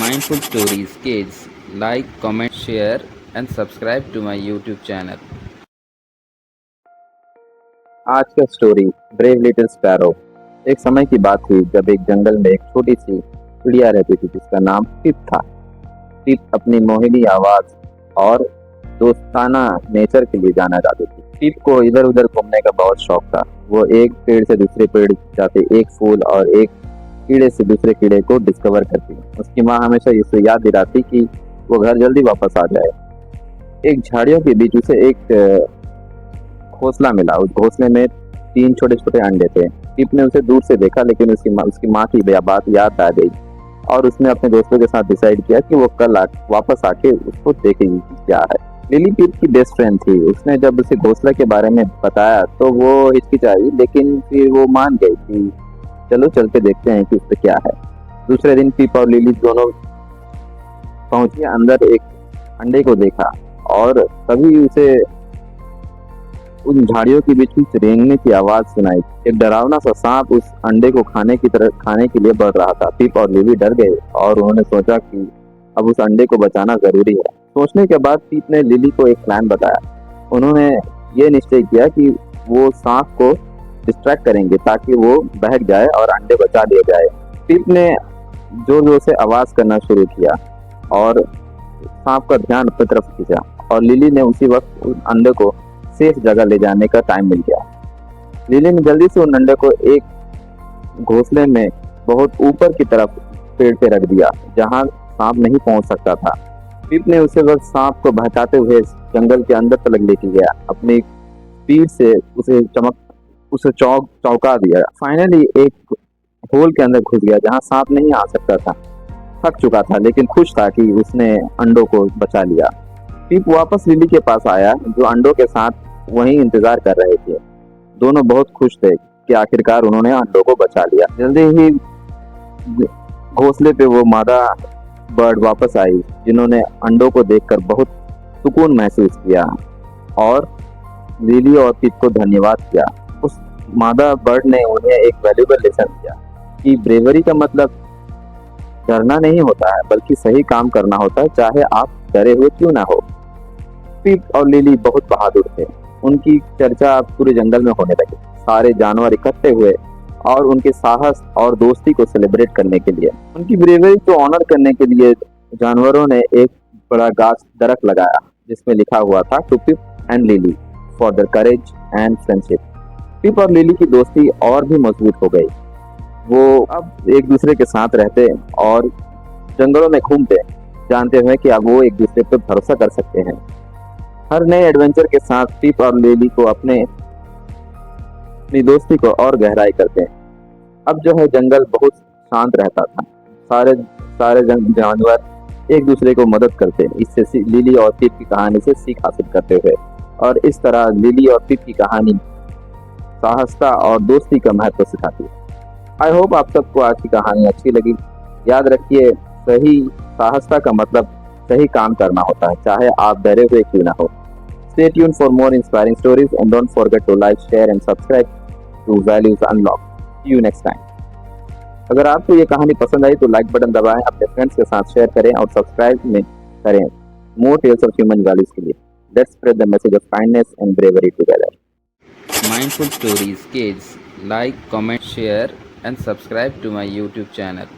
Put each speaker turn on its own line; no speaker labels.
Mindful Stories Kids. Like, comment, share, and subscribe to my YouTube channel.
आज का story brave little sparrow. एक समय की बात थी जब एक जंगल में एक छोटी सी चिड़िया रहती थी जिसका नाम पिप था। पिप अपनी मोहिनी आवाज और दोस्ताना नेचर के लिए जाना जाती थी। पिप को इधर उधर घूमने का बहुत शौक था। वो एक पेड़ से दूसरे पेड़ जाते, एक फूल और एक कीड़े से दूसरे कीड़े को डिस्कवर करती। उसकी माँ हमेशा इसे याद दिलाती कि वो घर जल्दी वापस आ जाए। एक झाड़ियों के बीच उसे एक घोंसला मिला। उस घोंसले में 3 छोटे छोटे अंडे थे। पिप ने उसे दूर से देखा, लेकिन उसकी माँ की बात याद आ गई और उसने अपने दोस्तों के साथ डिसाइड किया कि वो कल वापस आके उसको देखेगी कि क्या है। लिली पिप की बेस्ट फ्रेंड थी। उसने जब उसे घोंसला के बारे में बताया तो वो हिचकिचाई, लेकिन फिर वो मान गई कि चलो चलते देखते हैं कि उससे क्या है। दूसरे दिन पिप और लिली दोनों पहुंचे। अंदर एक अंडे को देखा और तभी उसे उन झाड़ियों के बीच कुछ रेंगने की आवाज सुनाई। एक डरावना सा सांप उस अंडे को खाने के लिए बढ़ रहा था। पिप और लिली डर गए और उन्होंने सोचा कि अब उस अंडे को बचाना जरूरी है। सोचने के बाद पिप ने लिली को एक प्लान बताया। उन्होंने ये निश्चय किया कि वो सांप को डिस्ट्रैक्ट करेंगे ताकि वो बहक जाए और अंडे बचा लिए जाए। पिप ने जोर जोर से आवाज करना शुरू किया और सांप का ध्यान अपनी तरफ खींचा, और लिली ने उसी वक्त उस अंडे को सेफ जगह ले जाने का टाइम मिल गया। लिली ने जल्दी से उन अंडे को एक घोंसले में बहुत ऊपर की तरफ पेड़ पे रख दिया, जहां सांप नहीं पहुंच सकता था। पिप ने उसे वक्त सांप को बहकाते हुए जंगल के अंदर तक लेके गया। अपनी स्पीड से उसे चौंका दिया। फाइनली एक होल के अंदर घुस गया जहां सांप नहीं आ सकता था। थक चुका था लेकिन खुश था कि उसने अंडों को बचा लिया। पिप वापस लिली के पास आया जो अंडों के साथ वहीं इंतजार कर रहे थे। दोनों बहुत खुश थे कि आखिरकार उन्होंने अंडों को बचा लिया। जल्दी ही घोंसले पे वो मादा बर्ड वापस आई, जिन्होंने अंडों को देखकर बहुत सुकून महसूस किया और लिली और पिप को धन्यवाद किया। उस मादा बर्ड ने उन्हें एक वैल्यूबल लेसन दिया कि ब्रेवरी का मतलब डरना नहीं होता है, बल्कि सही काम करना होता है, चाहे आप डरे हुए क्यों ना हो। पिप और लिली बहुत बहादुर थे। उनकी चर्चा पूरे जंगल में होने लगी। सारे जानवर इकट्ठे हुए और उनके साहस और दोस्ती को सेलिब्रेट करने के लिए, उनकी ब्रेवरी को ऑनर करने के लिए जानवरों ने एक बड़ा गाछ दरख्त लगाया जिसमें लिखा हुआ था to Pip and Lily for their courage and friendship. Pip और लिली की दोस्ती और भी मजबूत हो गई। वो अब एक दूसरे के साथ रहते और जंगलों में घूमते, जानते हुए कि अब वो एक दूसरे पर भरोसा कर सकते हैं। हर नए एडवेंचर के साथ पिप और लिली को अपनी दोस्ती को और गहराई करते हैं। अब जो है जंगल बहुत शांत रहता था। सारे सारे जानवर एक दूसरे को मदद करते, इससे लिली और पिप की कहानी से सीख हासिल करते हुए। और इस तरह लिली और पिप की कहानी साहसता और दोस्ती का महत्व सिखाती है। आई होप आप सबको आज की कहानी अच्छी लगी। याद रखिए, सही साहसता का मतलब सही काम करना होता है, चाहे आप डरे हुए क्यों ना हो। Stay tuned for more inspiring stories and don't forget to like, share and subscribe to Values Unlocked. See you next time. अगर आपको ये कहानी पसंद आई तो लाइक बटन दबाएं, अपने फ्रेंड्स के साथ शेयर करें और सब्सक्राइब में करें मोर टेल्स ऑफ ह्यूमन वैल्यूज के लिए। Let's spread the message of kindness and bravery together.
Mindful Stories Kids. Like, comment, share, and subscribe to my YouTube channel.